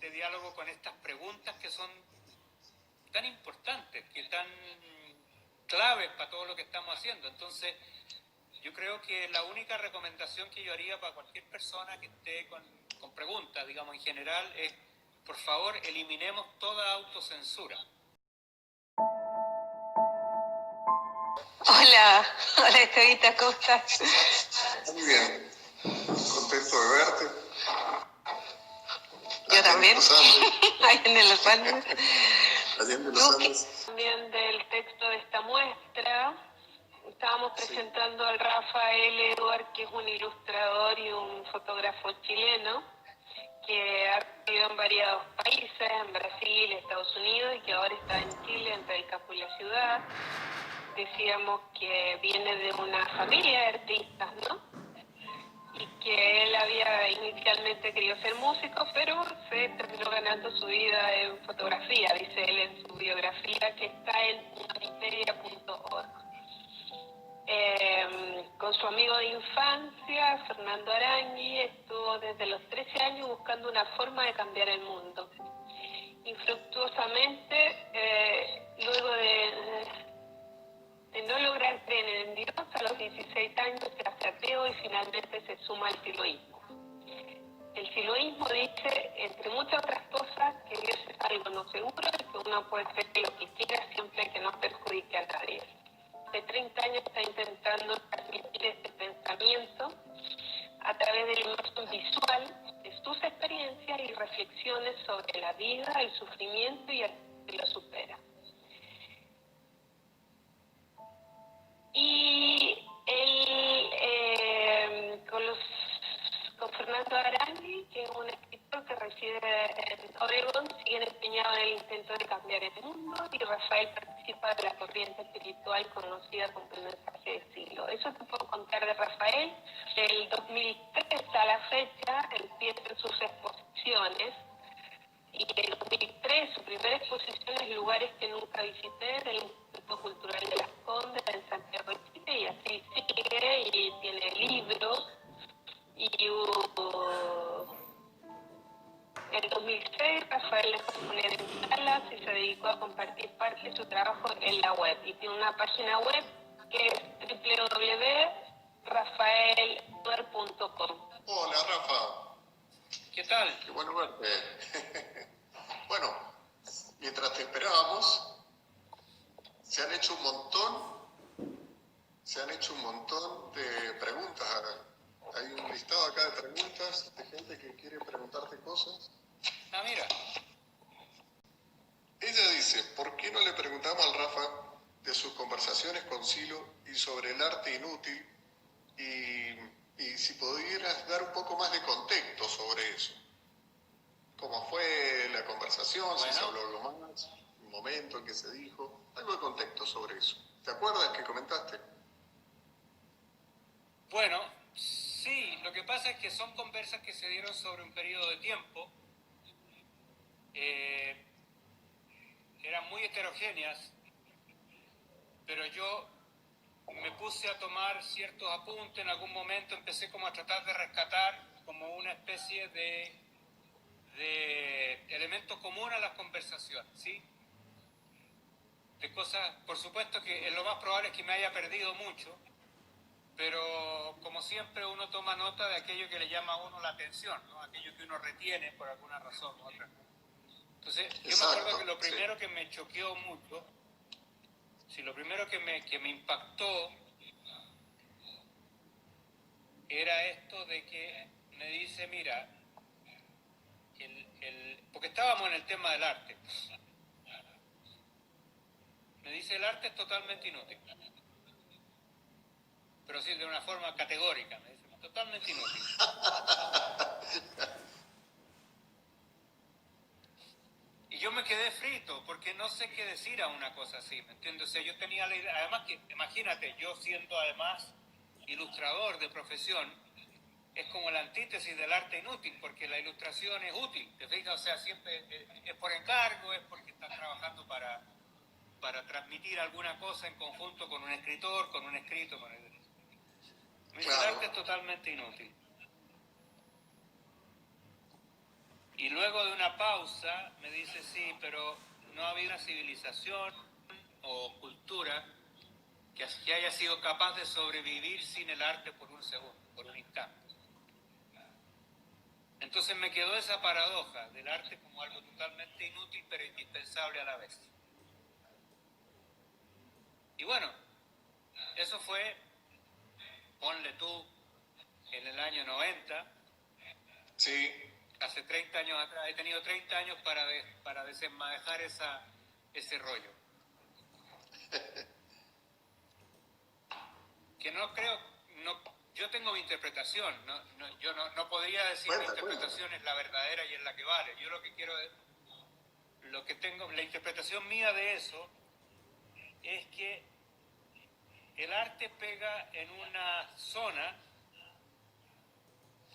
este diálogo con estas preguntas que son tan importantes, que tan claves para todo lo que estamos haciendo. Entonces, yo creo que la única recomendación que yo haría para cualquier persona que esté con preguntas, digamos, en general, es, por favor, eliminemos toda autocensura. Hola Estevita, ¿cómo estás? Muy bien, contento de verte. Yo también, ahí en los Andes. Allende los Andes. También del texto de esta muestra, estábamos presentando al Rafael Eduard, que es un ilustrador y un fotógrafo chileno, que ha vivido en varios países, en Brasil, Estados Unidos, y que ahora está en Chile, entre el campo y la ciudad. Decíamos que viene de una familia de artistas, ¿no? Y que él había inicialmente querido ser músico, pero se terminó ganando su vida en fotografía, dice él en su biografía, que está en wikipedia.org. Con su amigo de infancia, Fernando Arangui, estuvo desde los 13 años buscando una forma de cambiar el mundo. Infructuosamente, luego de no lograr creer en Dios, a los 16 años se hace ateo y finalmente se suma al siloísmo. El siloísmo dice, entre muchas otras cosas, que Dios es algo no seguro y que uno puede hacer lo que quiera siempre que no perjudique a nadie. Hace 30 años está intentando transmitir este pensamiento a través de la imagen visual de sus experiencias y reflexiones sobre la vida, el sufrimiento y el que lo supera. Y él, con Fernando Arangui, que es un escritor que reside en Oregón, siguen empeñados en el intento de cambiar el mundo, y Rafael participa de la corriente espiritual conocida como el mensaje del siglo. Eso te puedo contar de Rafael. Del 2003 a la fecha empiezan sus exposiciones, y en 2003 su primera exposición es Lugares que nunca visité, del Instituto Cultural de Las Condes en Santiago de Chile, y así sigue, y tiene libros. Y en 2006 Rafael dejó de poner en salas y se dedicó a compartir parte de su trabajo en la web, y tiene una página web que es www.rafaeluer.com. Hola, Rafa. ¿Qué tal? Qué bueno verte. Bueno, mientras te esperábamos, se han hecho un montón de preguntas. Hay un listado acá de preguntas de gente que quiere preguntarte cosas. Ah, mira. Ella dice, ¿por qué no le preguntamos al Rafa de sus conversaciones con Silo y sobre el arte inútil? Y si pudieras dar un poco más de contexto sobre eso. ¿Cómo fue la conversación? Bueno. Si se habló algo más, un momento en que se dijo, algo de contexto sobre eso. ¿Te acuerdas que comentaste? Bueno, sí, lo que pasa es que son conversas que se dieron sobre un periodo de tiempo. Eran muy heterogéneas, pero yo me puse a tomar ciertos apuntes. En algún momento empecé como a tratar de rescatar como una especie de elemento común a las conversaciones, ¿sí? De cosas, por supuesto que lo más probable es que me haya perdido mucho, pero como siempre uno toma nota de aquello que le llama a uno la atención, ¿no? Aquello que uno retiene por alguna razón u otra. Entonces, yo me acuerdo que lo primero que me choqueó mucho, lo primero que me impactó era esto de que me dice, mira, porque estábamos en el tema del arte. Me dice, el arte es totalmente inútil. Pero sí, de una forma categórica, me dice, totalmente inútil. Y yo me quedé frito, porque no sé qué decir a una cosa así, ¿me entiendes? O sea, yo tenía la idea, además que, imagínate, yo siendo además ilustrador de profesión, es como la antítesis del arte inútil, porque la ilustración es útil, ¿te fijas? O sea, siempre es por encargo, es porque estás trabajando para transmitir alguna cosa en conjunto con un escritor, con un escrito, con el... El arte es totalmente inútil. Y luego de una pausa me dice, sí, pero no ha habido una civilización o cultura que haya sido capaz de sobrevivir sin el arte por un segundo, por un instante. Entonces me quedó esa paradoja del arte como algo totalmente inútil pero indispensable a la vez. Y bueno, eso fue, ponle tú, en el año 90, Sí, hace 30 años atrás. He tenido 30 años para desenmadejar ese rollo. Que no creo, no, yo tengo mi interpretación, yo no podría decir mi interpretación es la verdadera y es la que vale. Yo lo que quiero, lo que tengo, la interpretación mía de eso es que el arte pega en una zona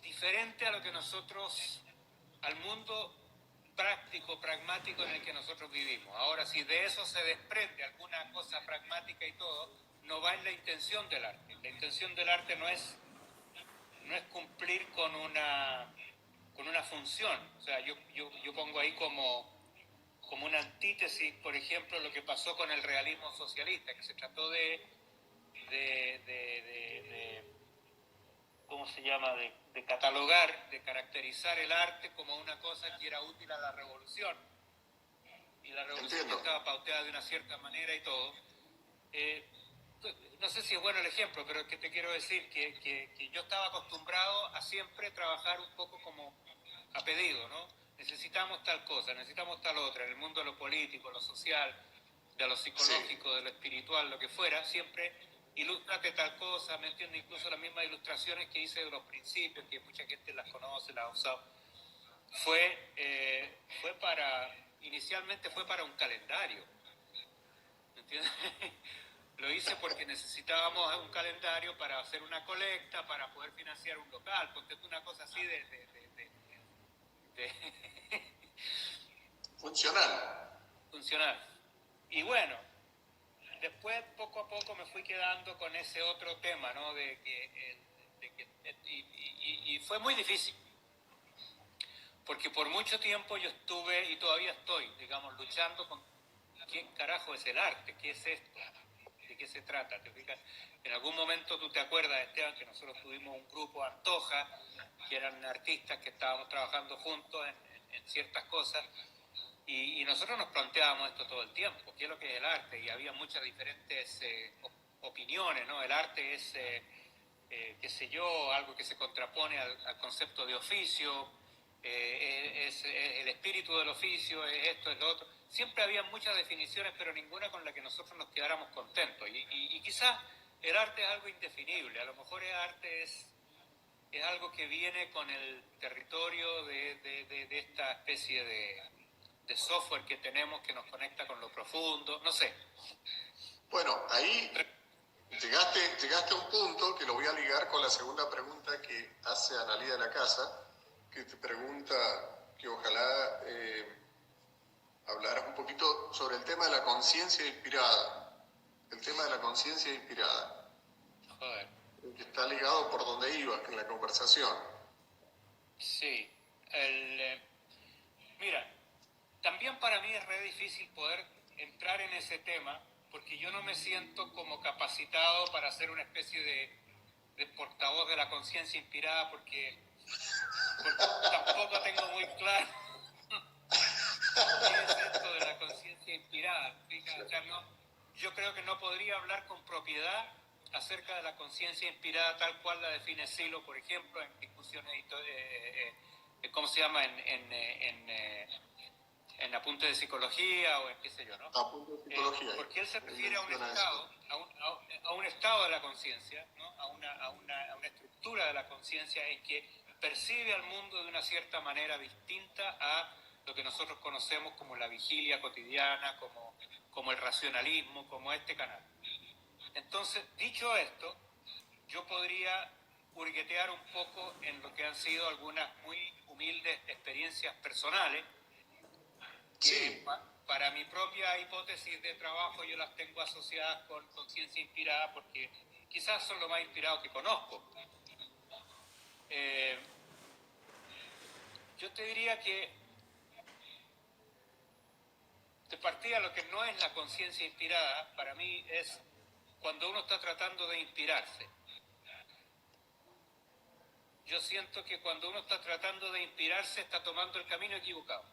diferente a lo que nosotros, al mundo práctico, pragmático en el que nosotros vivimos. Ahora, si de eso se desprende alguna cosa pragmática y todo, no va en la intención del arte. La intención del arte no es cumplir con una función. O sea, yo pongo ahí como una antítesis, por ejemplo, lo que pasó con el realismo socialista, que se trató de ¿cómo se llama?, de catalogar, de caracterizar el arte como una cosa que era útil a la revolución. Y la revolución estaba pauteada de una cierta manera y todo. No sé si es bueno el ejemplo, pero es que te quiero decir que yo estaba acostumbrado a siempre trabajar un poco como a pedido, ¿no? Necesitamos tal cosa, necesitamos tal otra, en el mundo de lo político, lo social, de lo psicológico, sí, de lo espiritual, lo que fuera, siempre ilústrate tal cosa, ¿me entiendes? Incluso las mismas ilustraciones que hice de los principios, que mucha gente las conoce, las ha usado, inicialmente fue para un calendario, ¿me entiendes? Lo hice porque necesitábamos un calendario para hacer una colecta, para poder financiar un local, porque es una cosa así funcional. Y bueno, después poco a poco me fui quedando con ese otro tema, ¿no? Y fue muy difícil, porque por mucho tiempo yo estuve, y todavía estoy, digamos, luchando con ¿qué carajo es el arte? ¿Qué es esto? ¿De qué se trata? ¿Te fijas? En algún momento tú te acuerdas, Esteban, que nosotros tuvimos un grupo Antoja, que eran artistas que estábamos trabajando juntos en ciertas cosas, y nosotros nos planteábamos esto todo el tiempo, ¿qué es lo que es el arte? Y había muchas diferentes opiniones, ¿no? El arte es, qué sé yo, algo que se contrapone al concepto de oficio, es el espíritu del oficio, es esto, es lo otro. Siempre había muchas definiciones, pero ninguna con la que nosotros nos quedáramos contentos. Y quizás el arte es algo indefinible, a lo mejor el arte es algo que viene con el territorio de esta especie de software que tenemos que nos conecta con lo profundo, no sé. Bueno, ahí llegaste a un punto que lo voy a ligar con la segunda pregunta que hace Analía de la Casa, que te pregunta que ojalá hablaras un poquito sobre el tema de la conciencia inspirada. El tema de la conciencia inspirada. Joder. Que está ligado por donde ibas en la conversación. Sí. Mira, también para mí es re difícil poder entrar en ese tema porque yo no me siento como capacitado para ser una especie de portavoz de la conciencia inspirada porque tampoco tengo muy claro qué es esto de la conciencia inspirada. Fíjate, o sea, yo creo que no podría hablar con propiedad acerca de la conciencia inspirada tal cual la define Silo, por ejemplo, en discusiones, ¿cómo se llama? En apuntes de psicología o en qué sé yo, ¿no? Apuntes de psicología. Porque él se refiere a un estado, a un estado de la conciencia, ¿no? a una estructura de la conciencia en que percibe al mundo de una cierta manera distinta a lo que nosotros conocemos como la vigilia cotidiana, como el racionalismo, como este canal. Entonces, dicho esto, yo podría hurguetear un poco en lo que han sido algunas muy humildes experiencias personales, que sí, para mi propia hipótesis de trabajo yo las tengo asociadas con conciencia inspirada porque quizás son lo más inspirado que conozco. Yo te diría que de partida lo que no es la conciencia inspirada, para mí es cuando uno está tratando de inspirarse. Yo siento que cuando uno está tratando de inspirarse está tomando el camino equivocado.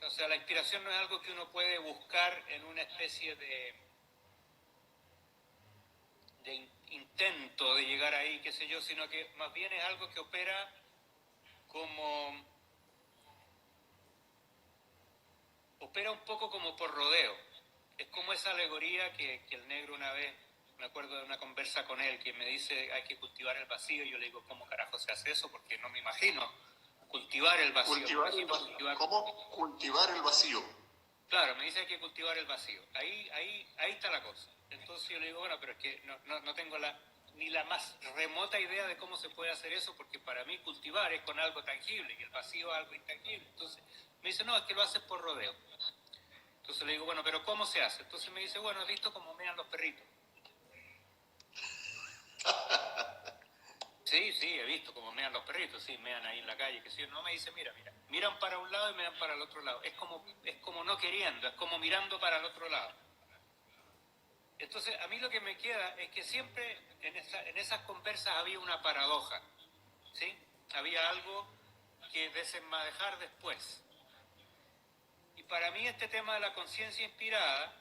O sea, la inspiración no es algo que uno puede buscar en una especie de intento de llegar ahí, qué sé yo, sino que más bien es algo que opera un poco como por rodeo. Es como esa alegoría que el negro una vez, me acuerdo de una conversa con él, que me dice hay que cultivar el vacío, y yo le digo, ¿cómo carajo se hace eso? Porque no me imagino cultivar el vacío. ¿Cómo cultivar el vacío? Claro, me dice hay que cultivar el vacío. Ahí está la cosa. Entonces yo le digo, bueno, pero es que no tengo ni la más remota idea de cómo se puede hacer eso, porque para mí cultivar es con algo tangible y el vacío es algo intangible. Entonces me dice, no, es que lo haces por rodeo. Entonces le digo, bueno, pero ¿cómo se hace? Entonces me dice, bueno, ¿has visto cómo mean los perritos? Sí, he visto cómo mean los perritos, sí, mean ahí en la calle, que si no, me dice, mira, miran para un lado y mean para el otro lado. Es como no queriendo, es como mirando para el otro lado. Entonces, a mí lo que me queda es que siempre en esas conversas había una paradoja, ¿sí? Había algo que desenmadejar después. Y para mí este tema de la conciencia inspirada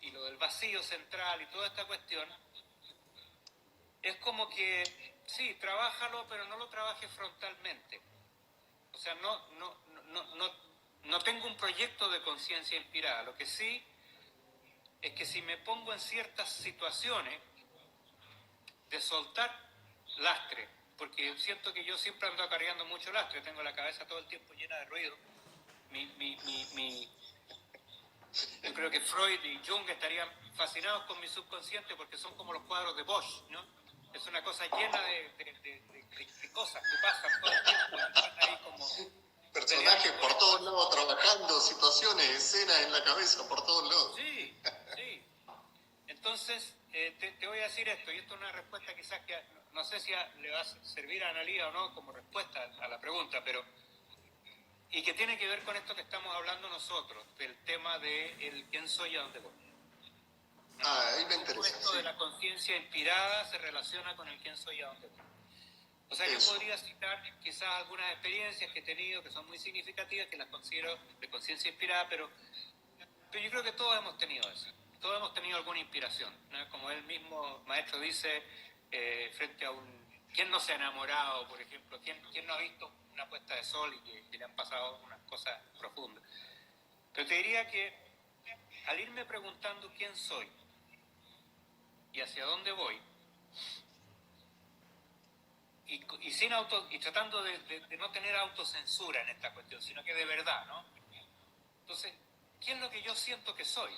y lo del vacío central y toda esta cuestión es como que, sí, trabájalo, pero no lo trabajes frontalmente. O sea, no tengo un proyecto de conciencia inspirada. Lo que sí es que si me pongo en ciertas situaciones de soltar lastre, porque siento que yo siempre ando acarreando mucho lastre, tengo la cabeza todo el tiempo llena de ruido. Yo creo que Freud y Jung estarían fascinados con mi subconsciente porque son como los cuadros de Bosch, ¿no? Es una cosa llena de cosas que pasan todo el tiempo. Ahí como personajes por todos lados trabajando, situaciones, escenas en la cabeza por todos lados. Sí. Entonces, te voy a decir esto, y esto es una respuesta quizás que no sé si le va a servir a Analía o no como respuesta a la pregunta, pero y que tiene que ver con esto que estamos hablando nosotros, del tema de el quién soy y a dónde voy. ¿No? Ahí me interesa. Esto de la conciencia inspirada se relaciona con el quién soy y a dónde voy. O sea, yo podría citar quizás algunas experiencias que he tenido que son muy significativas, que las considero de conciencia inspirada, pero yo creo que todos hemos tenido eso. Todos hemos tenido alguna inspiración, ¿no? Como él mismo, maestro, dice, frente a ¿quién no se ha enamorado, por ejemplo? ¿Quién no ha visto una puesta de sol y que le han pasado unas cosas profundas? Pero te diría que al irme preguntando quién soy y hacia dónde voy, y tratando de no tener autocensura en esta cuestión, sino que de verdad, ¿no? Entonces, ¿qué es lo que yo siento que soy?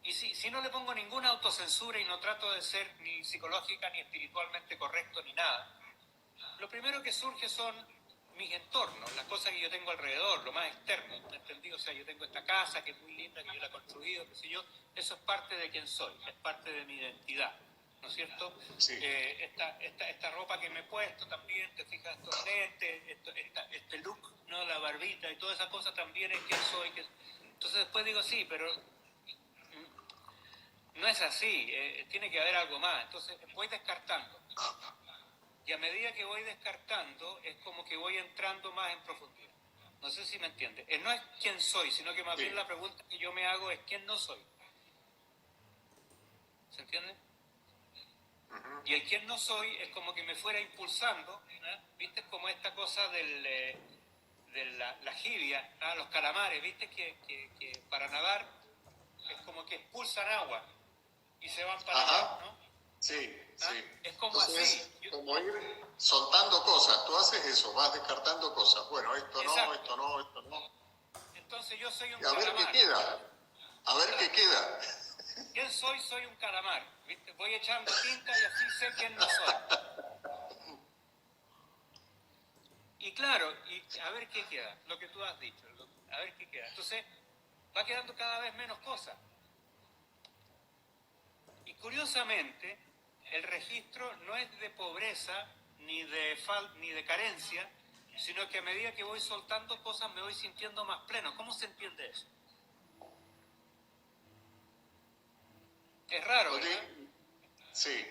Y si no le pongo ninguna autocensura y no trato de ser ni psicológica ni espiritualmente correcto ni nada, lo primero que surge son mis entornos, las cosas que yo tengo alrededor, lo más externo, ¿me entendí? O sea, yo tengo esta casa que es muy linda, que yo la he construido, qué sé yo, eso es parte de quién soy, es parte de mi identidad, ¿no es cierto? Sí. Esta ropa que me he puesto también, te fijas, estos lentes, este look, ¿no? La barbita y toda esa cosa también es quién soy. Entonces después digo, sí, pero no es así, tiene que haber algo más. Entonces voy descartando. Y a medida que voy descartando, es como que voy entrando más en profundidad. No sé si me entiende. No es quién soy, sino que más bien la pregunta que yo me hago es quién no soy. ¿Se entiende? Y el quién no soy es como que me fuera impulsando, ¿no? ¿Viste? Como esta cosa de la jibia, ¿no? Los calamares, ¿viste? Que para nadar es como que expulsan agua y se van para allá, ¿no? Sí. Es como entonces, así. Como ir soltando cosas. Tú haces eso, vas descartando cosas. Bueno, esto no. Entonces yo soy un calamar. A ver qué queda. Qué queda. ¿Quién soy? Soy un calamar. ¿Viste? Voy echando tinta y así sé quién no soy. Y claro, y a ver qué queda, lo que tú has dicho, a ver qué queda. Entonces, va quedando cada vez menos cosas. Y curiosamente, el registro no es de pobreza ni de carencia, sino que a medida que voy soltando cosas me voy sintiendo más pleno. ¿Cómo se entiende eso? Es raro, ¿verdad? Oye, sí,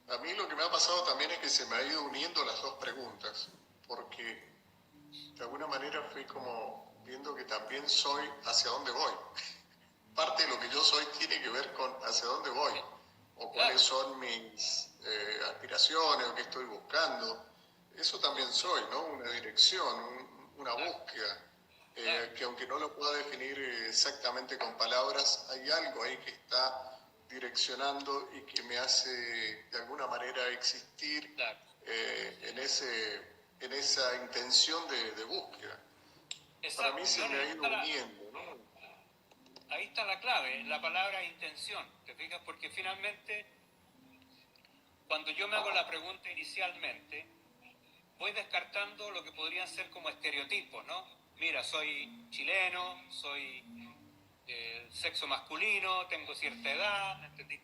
a mí lo que me ha pasado también es que se me ha ido uniendo las dos preguntas, porque de alguna manera fui como viendo que también soy hacia dónde voy. Parte de lo que yo soy tiene que ver con hacia dónde voy, o cuáles son mis aspiraciones, o qué estoy buscando. Eso también soy, ¿no? Una dirección, una búsqueda, que aunque no lo pueda definir exactamente con palabras, hay algo ahí que está direccionando y que me hace de alguna manera existir en esa intención de búsqueda. Para mí se me ha ido uniendo, ¿no? Ahí está la clave, la palabra intención, ¿te fijas? Porque finalmente, cuando yo me hago la pregunta inicialmente, voy descartando lo que podrían ser como estereotipos, ¿no? Mira, soy chileno, soy sexo masculino, tengo cierta edad, ¿entendí?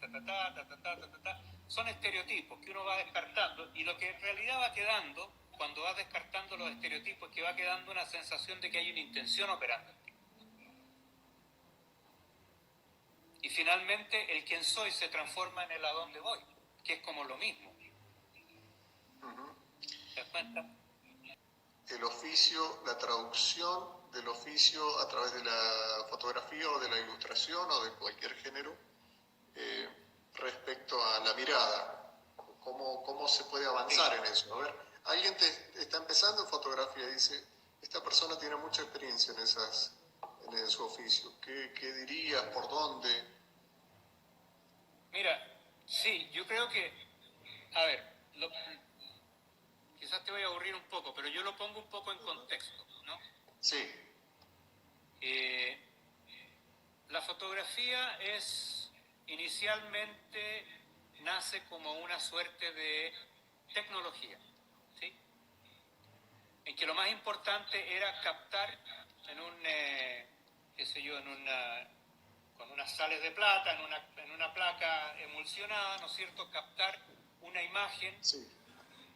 Son estereotipos que uno va descartando, y lo que en realidad va quedando, cuando vas descartando los estereotipos, es que va quedando una sensación de que hay una intención operando. Y finalmente el quién soy se transforma en el a dónde voy, que es como lo mismo. ¿Te das cuenta? El oficio, la traducción del oficio a través de la fotografía o de la ilustración o de cualquier género respecto a la mirada. ¿Cómo se puede avanzar en eso? A ver, alguien está empezando en fotografía y dice, esta persona tiene mucha experiencia en su oficio. ¿Qué dirías? ¿Por dónde? Mira, sí, yo creo que, a ver, quizás te voy a aburrir un poco, pero yo lo pongo un poco en contexto, ¿no? Sí. La fotografía inicialmente nace como una suerte de tecnología, ¿sí? En que lo más importante era captar en con unas sales de plata, en una placa emulsionada, ¿no es cierto?, captar una imagen Sí.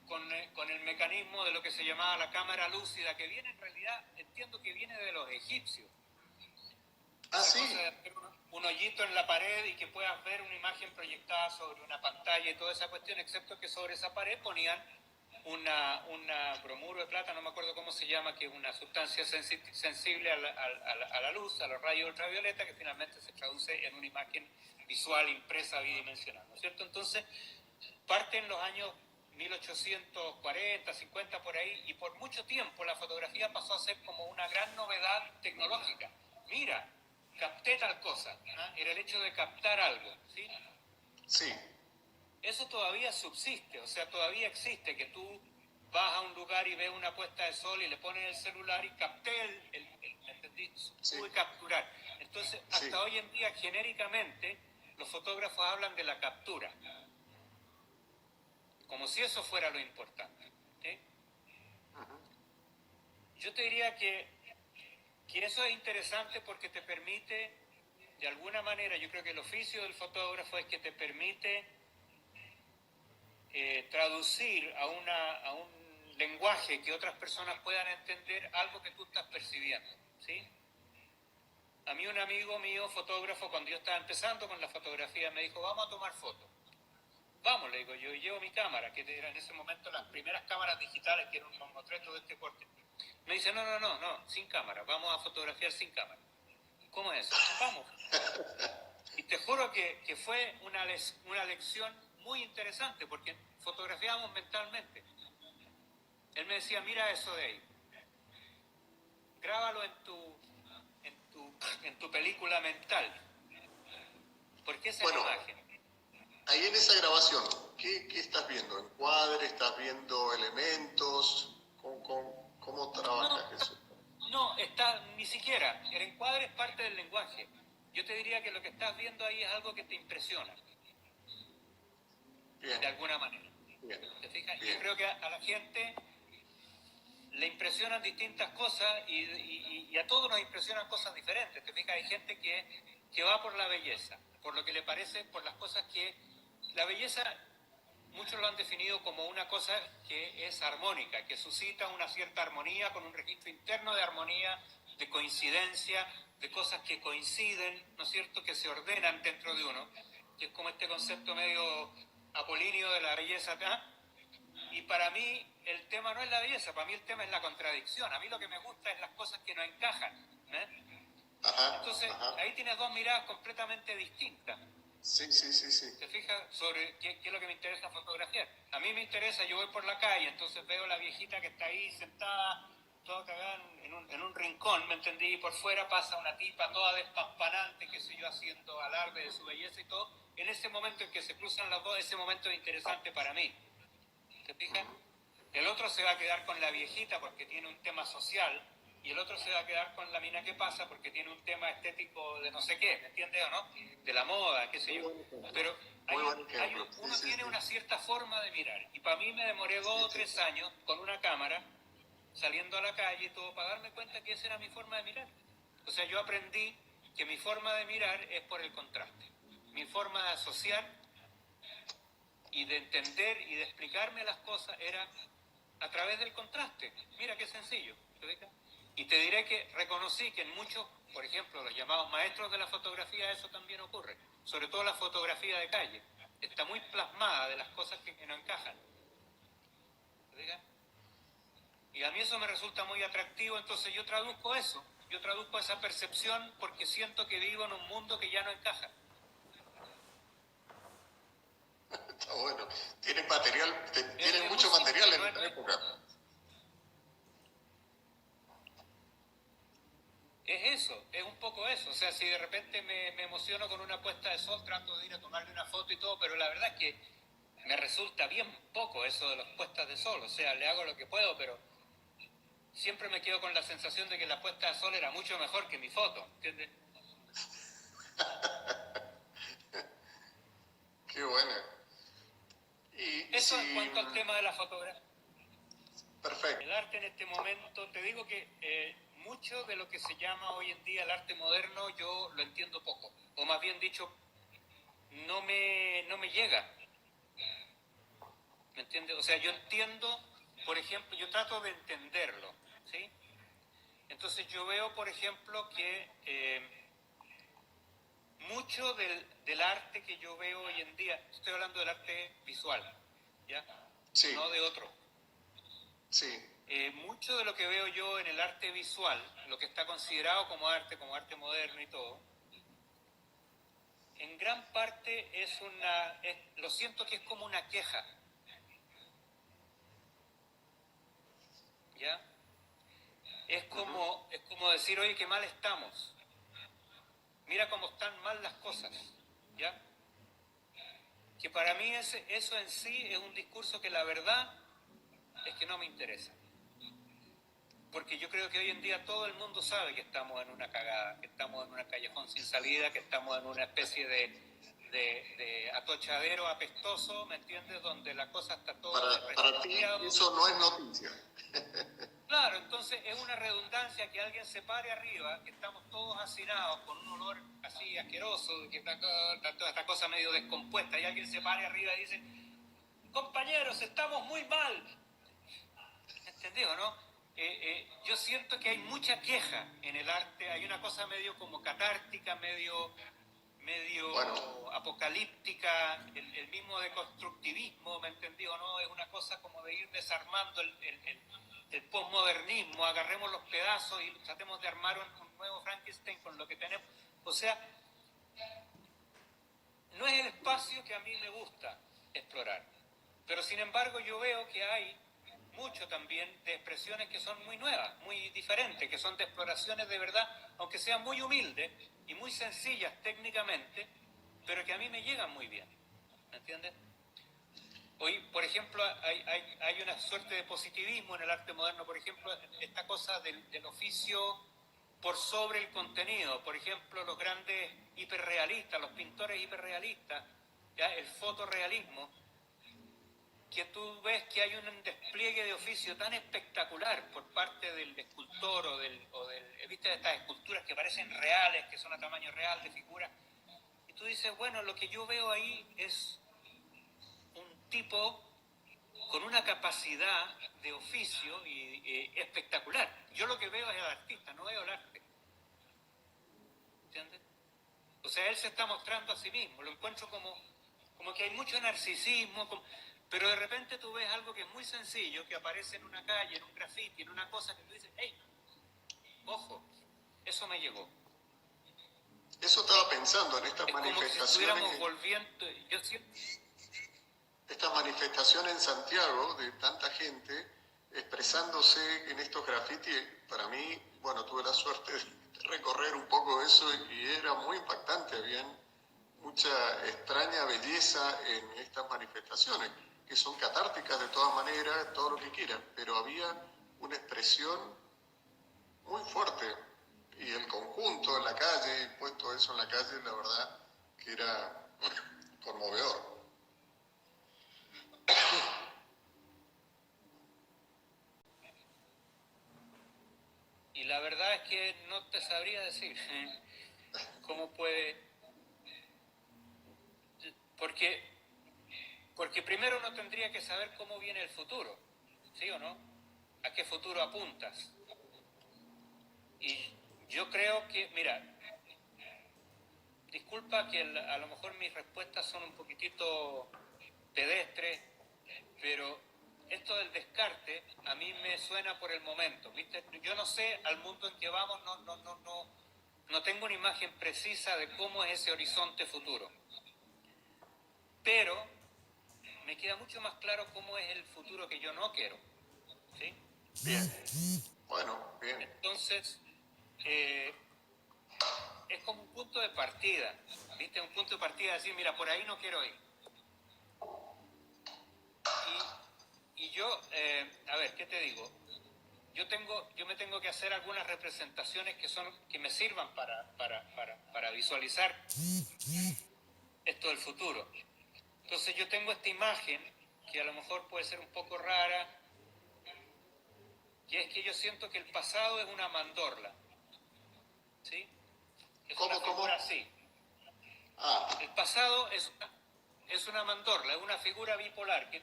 con el mecanismo de lo que se llamaba la cámara lúcida, que viene en realidad, entiendo que viene de los egipcios. Ah, Esa sí. cosa de hacer un hoyito en la pared y que puedas ver una imagen proyectada sobre una pantalla y toda esa cuestión, excepto que sobre esa pared ponían una bromuro de plata, no me acuerdo cómo se llama, que es una sustancia sensible a la luz, a los rayos ultravioleta, que finalmente se traduce en una imagen visual impresa bidimensional, ¿no es cierto? Entonces, parte en los años 1840, 50 por ahí, y por mucho tiempo la fotografía pasó a ser como una gran novedad tecnológica. Mira, capté tal cosa, ¿no? Era el hecho de captar algo, ¿sí? Sí. Eso todavía subsiste, o sea, todavía existe, que tú vas a un lugar y ves una puesta de sol y le pones el celular y capté ¿me entendí? Sí. Pude capturar. Entonces, hasta Sí. hoy en día, genéricamente, los fotógrafos hablan de la captura, como si eso fuera lo importante, ¿sí? Yo te diría que eso es interesante porque te permite, de alguna manera, yo creo que el oficio del fotógrafo es que te permite traducir a un lenguaje que otras personas puedan entender algo que tú estás percibiendo, ¿sí? A mí un amigo mío, fotógrafo, cuando yo estaba empezando con la fotografía, me dijo, vamos a tomar fotos. Vamos, le digo, yo llevo mi cámara, que era en ese momento las primeras cámaras digitales, que eran un mamotreto de este corte. Me dice, no, sin cámara, vamos a fotografiar sin cámara. ¿Cómo es eso? Vamos. Y te juro que fue una lección muy interesante, porque fotografiábamos mentalmente. Él me decía, mira eso de ahí, grábalo en tu película mental, porque esa Bueno, es la imagen. ahí en esa grabación, ¿qué estás viendo? ¿Encuadre? ¿Estás viendo elementos? ¿Cómo trabajas eso? No, ni siquiera. El encuadre es parte del lenguaje. Yo te diría que lo que estás viendo ahí es algo que te impresiona, Bien. de alguna manera. Bien. ¿Te fijas? Bien. Yo creo que a la gente le impresionan distintas cosas y a todos nos impresionan cosas diferentes. ¿Te fijas? Hay gente que va por la belleza, por lo que le parece, por las cosas que... La belleza muchos lo han definido como una cosa que es armónica, que suscita una cierta armonía, con un registro interno de armonía, de coincidencia, de cosas que coinciden, ¿no es cierto?, que se ordenan dentro de uno, que es como este concepto medio apolíneo de la belleza. Y para mí el tema no es la belleza, para mí el tema es la contradicción. A mí lo que me gusta es las cosas que no encajan, ¿eh? Entonces, ahí tienes dos miradas completamente distintas. Sí. ¿Te fijas sobre qué es lo que me interesa fotografiar? A mí me interesa, yo voy por la calle, entonces veo la viejita que está ahí sentada, toda cagada en un rincón, ¿me entendí? Y por fuera pasa una tipa toda despampanante, qué sé yo, haciendo alarde de su belleza y todo. En ese momento en que se cruzan las dos, ese momento es interesante para mí. ¿Te fijas? El otro se va a quedar con la viejita porque tiene un tema social, y el otro se va a quedar con la mina que pasa porque tiene un tema estético de no sé qué, ¿me entiendes o no? De la moda, qué sé yo. Pero uno tiene una cierta forma de mirar, y para mí me demoré 2 o 3 años con una cámara, saliendo a la calle y todo, para darme cuenta que esa era mi forma de mirar. O sea, yo aprendí que mi forma de mirar es por el contraste. Mi forma de asociar y de entender y de explicarme las cosas era a través del contraste. Mira qué sencillo, ¿te fijas? Y te diré que reconocí que en muchos, por ejemplo, los llamados maestros de la fotografía, eso también ocurre. Sobre todo la fotografía de calle. Está muy plasmada de las cosas que no encajan. ¿Te fijas? Y a mí eso me resulta muy atractivo, entonces yo traduzco eso. Yo traduzco esa percepción porque siento que vivo en un mundo que ya no encaja. Está bueno. Tienen material, tienen mucho material en esta época. Es eso, es un poco eso. O sea, si de repente me emociono con una puesta de sol, trato de ir a tomarle una foto y todo, pero la verdad es que me resulta bien poco eso de las puestas de sol. O sea, le hago lo que puedo, pero siempre me quedo con la sensación de que la puesta de sol era mucho mejor que mi foto, ¿entiendes? Qué buena. Eso en cuanto al tema de la fotografía. Perfecto. El arte en este momento, te digo que mucho de lo que se llama hoy en día el arte moderno yo lo entiendo poco, o más bien dicho, no me llega, ¿me entiendes? O sea, yo entiendo, por ejemplo, yo trato de entenderlo, ¿sí? Entonces yo veo, por ejemplo, que mucho del arte que yo veo hoy en día, estoy hablando del arte visual, ¿ya? Sí. No de otro. Sí. Mucho de lo que veo yo en el arte visual, lo que está considerado como arte moderno y todo, en gran parte lo siento que es como una queja, ¿ya? Es como decir, oye, qué mal estamos, mira cómo están mal las cosas, ¿ya? Que para mí eso en sí es un discurso que la verdad es que no me interesa. Porque yo creo que hoy en día todo el mundo sabe que estamos en una cagada, que estamos en un callejón sin salida, que estamos en una especie de atochadero apestoso, ¿me entiendes? Donde la cosa está todo... Para ti eso no es noticia. Claro, entonces es una redundancia que alguien se pare arriba, que estamos todos hacinados con un olor así asqueroso, que está toda esta cosa medio descompuesta, y alguien se pare arriba y dice, compañeros, estamos muy mal. ¿Entendido, no? Yo siento que hay mucha queja en el arte, hay una cosa medio como catártica, medio bueno, apocalíptica, el mismo deconstructivismo, ¿me entendió? ¿No? Es una cosa como de ir desarmando el posmodernismo, agarremos los pedazos y tratemos de armar un nuevo Frankenstein con lo que tenemos. O sea, no es el espacio que a mí me gusta explorar, pero sin embargo yo veo que hay mucho también de expresiones que son muy nuevas, muy diferentes, que son de exploraciones de verdad, aunque sean muy humildes y muy sencillas técnicamente, pero que a mí me llegan muy bien, ¿me entiendes? Hoy, por ejemplo, hay una suerte de positivismo en el arte moderno, por ejemplo, esta cosa del oficio por sobre el contenido, por ejemplo, los grandes hiperrealistas, los pintores hiperrealistas, ¿ya? El fotorrealismo, que tú ves que hay un despliegue de oficio tan espectacular por parte del escultor viste estas esculturas que parecen reales, que son a tamaño real de figuras, y tú dices, bueno, lo que yo veo ahí es un tipo con una capacidad de oficio y espectacular. Yo lo que veo es al artista, no veo el arte. ¿Entiendes? O sea, él se está mostrando a sí mismo. Lo encuentro como que hay mucho narcisismo, pero de repente tú ves algo que es muy sencillo, que aparece en una calle, en un graffiti, en una cosa que tú dices, hey, ojo, eso me llegó. Eso estaba pensando en estas Es como que si manifestaciones. estuviéramos volviendo, yo siento... Esta manifestación en Santiago de tanta gente expresándose en estos grafitis, para mí, bueno, tuve la suerte de recorrer un poco eso y era muy impactante. Había mucha extraña belleza en estas manifestaciones, que son catárticas de todas maneras, todo lo que quieran, pero había una expresión muy fuerte. Y el conjunto en la calle, puesto eso en la calle, la verdad que era conmovedor. Y la verdad es que no te sabría decir cómo puede... Porque primero uno tendría que saber cómo viene el futuro, ¿sí o no? ¿A qué futuro apuntas? Y yo creo que, mira, disculpa que a lo mejor mis respuestas son un poquitito pedestres, pero esto del descarte a mí me suena por el momento, ¿viste? Yo no sé al mundo en que vamos, no tengo una imagen precisa de cómo es ese horizonte futuro. Pero me queda mucho más claro cómo es el futuro que yo no quiero, ¿sí? Bien, bueno, bien. Entonces, es como un punto de partida, ¿viste? Un punto de partida de decir, mira, por ahí no quiero ir. Y yo, a ver, ¿qué te digo? Yo me tengo que hacer algunas representaciones que me sirvan para visualizar esto del futuro. Entonces yo tengo esta imagen, que a lo mejor puede ser un poco rara, que es que yo siento que el pasado es una mandorla, ¿sí? Es una figura así. El pasado es una mandorla, es una figura bipolar que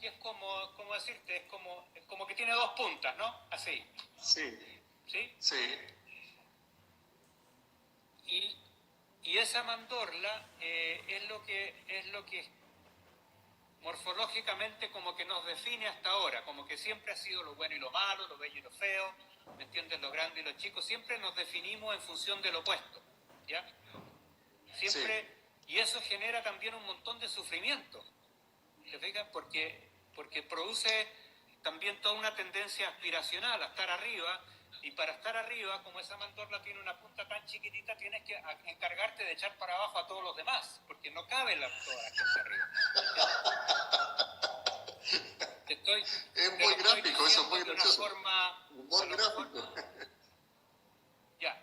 es como decirte, es como que tiene dos puntas, ¿no? Así. Sí. ¿Sí? Sí. Y esa mandorla es lo que morfológicamente como que nos define hasta ahora, como que siempre ha sido lo bueno y lo malo, lo bello y lo feo, ¿me entiendes? Lo grande y lo chico, siempre nos definimos en función del opuesto, ¿ya? Siempre, sí. Y eso genera también un montón de sufrimiento, ¿te fijas? Porque produce también toda una tendencia aspiracional a estar arriba, y para estar arriba, como esa mandorla tiene una punta tan chiquitita, tienes que encargarte de echar para abajo a todos los demás, porque no cabe toda la gente arriba. Es muy gráfico, eso es muy gracioso. Muy gráfico. Ya.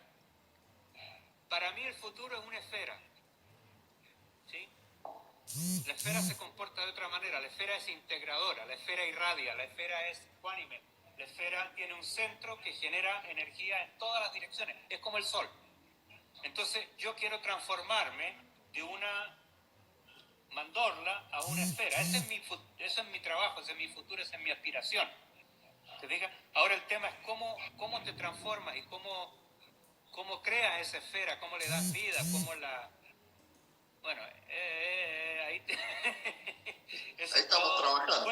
Para mí el futuro es una esfera. ¿Sí? La esfera se comporta de otra manera, la esfera es integradora, la esfera irradia, la esfera es ecuánime, la esfera tiene un centro que genera energía en todas las direcciones, es como el sol. Entonces yo quiero transformarme de una mandorla a una esfera, ese es mi trabajo, ese es mi futuro, esa es mi aspiración. ¿Te fijas? Ahora el tema es cómo te transformas y cómo creas esa esfera, cómo le das vida, cómo la... Bueno, ahí estamos trabajando.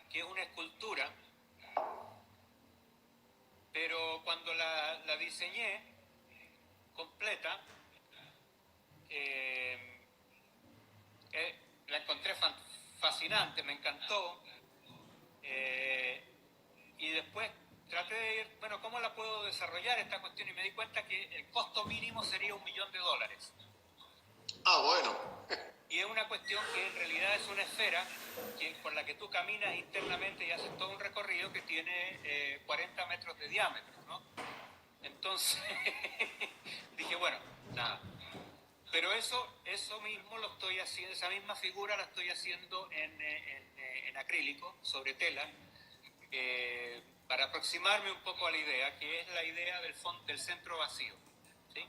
Que es una escultura, pero cuando la diseñé completa, la encontré fascinante, me encantó, y después traté de ir, bueno, ¿cómo la puedo desarrollar esta cuestión? Y me di cuenta que el costo mínimo sería $1 millón. Ah, bueno. Y es una cuestión que en realidad es una esfera por la que tú caminas internamente y haces todo un recorrido que tiene 40 metros de diámetro, ¿no? Entonces, dije, bueno, nada. Pero eso mismo lo estoy haciendo, esa misma figura la estoy haciendo en acrílico, sobre tela, para aproximarme un poco a la idea, que es la idea del centro vacío, ¿sí?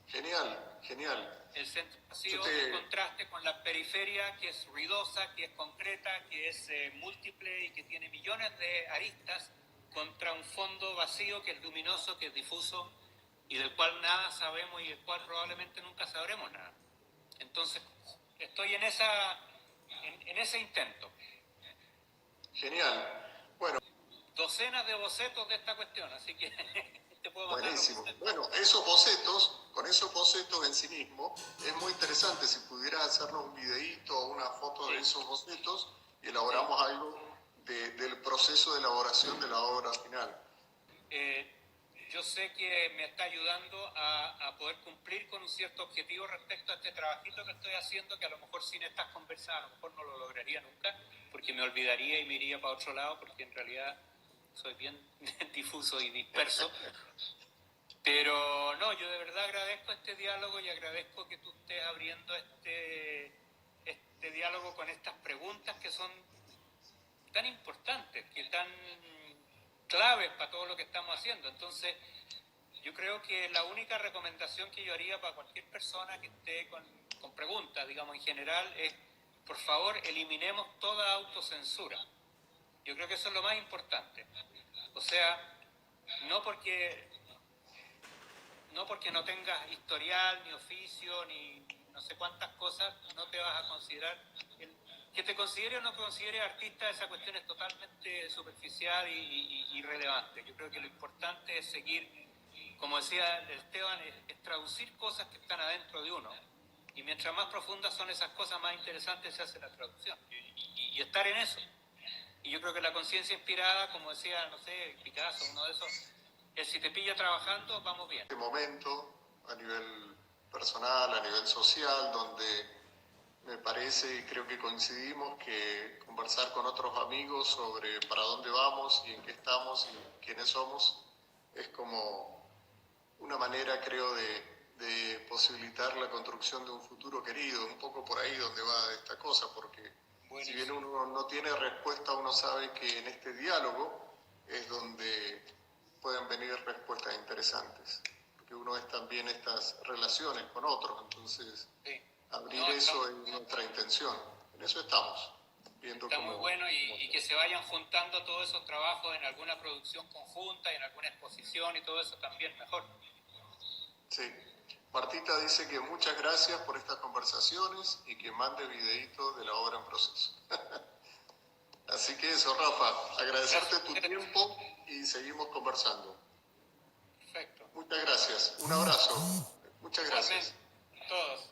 Genial, genial. El centro vacío Yo te- en contraste con la periferia, que es ruidosa, que es concreta, que es múltiple y que tiene millones de aristas, contra un fondo vacío que es luminoso, que es difuso y del cual nada sabemos y del cual probablemente nunca sabremos nada. Entonces, estoy en ese intento. Genial. Bueno, Docenas de bocetos de esta cuestión, así que te puedo mandar los buenísimo. bocetos. Bueno, esos bocetos, con esos bocetos en sí mismo, es muy interesante. Si pudieras hacernos un videíto o una foto de Sí. esos bocetos y elaboramos algo del proceso de elaboración de la obra final. Yo sé que me está ayudando a poder cumplir con un cierto objetivo respecto a este trabajito que estoy haciendo, que a lo mejor sin estas conversas a lo mejor no lo lograría nunca, porque me olvidaría y me iría para otro lado, porque en realidad soy bien difuso y disperso. Pero no, yo de verdad agradezco este diálogo y agradezco que tú estés abriendo este diálogo con estas preguntas que son tan importantes, que tan claves para todo lo que estamos haciendo. Entonces, yo creo que la única recomendación que yo haría para cualquier persona que esté con preguntas, digamos, en general, es, por favor, eliminemos toda autocensura. Yo creo que eso es lo más importante. O sea, no porque no tengas historial, ni oficio, ni no sé cuántas cosas, no te vas a considerar... que te considere o no considere artista, esa cuestión es totalmente superficial y irrelevante. Yo creo que lo importante es seguir, como decía Esteban, es traducir cosas que están adentro de uno. Y mientras más profundas son esas cosas, más interesante se hace la traducción. Y estar en eso. Y yo creo que la conciencia inspirada, como decía, no sé, Picasso, uno de esos, es si te pilla trabajando, vamos bien. Este momento, a nivel personal, a nivel social, donde me parece y creo que coincidimos que conversar con otros amigos sobre para dónde vamos y en qué estamos y quiénes somos es como una manera, creo, de posibilitar la construcción de un futuro querido, un poco por ahí donde va esta cosa, porque si bien uno no tiene respuesta, uno sabe que en este diálogo es donde pueden venir respuestas interesantes, porque uno es también estas relaciones con otros, entonces Sí. abrir No, eso es nuestra intención, en eso estamos, viendo está cómo... muy bueno y que se vayan juntando todos esos trabajos en alguna producción conjunta, en alguna exposición y todo eso también mejor. Sí. Martita dice que muchas gracias por estas conversaciones y que mande videíto de la obra en proceso. Así que eso, Rafa, agradecerte tu tiempo y seguimos conversando. Perfecto. Muchas gracias. Un abrazo. Muchas gracias. Igualmente, todos.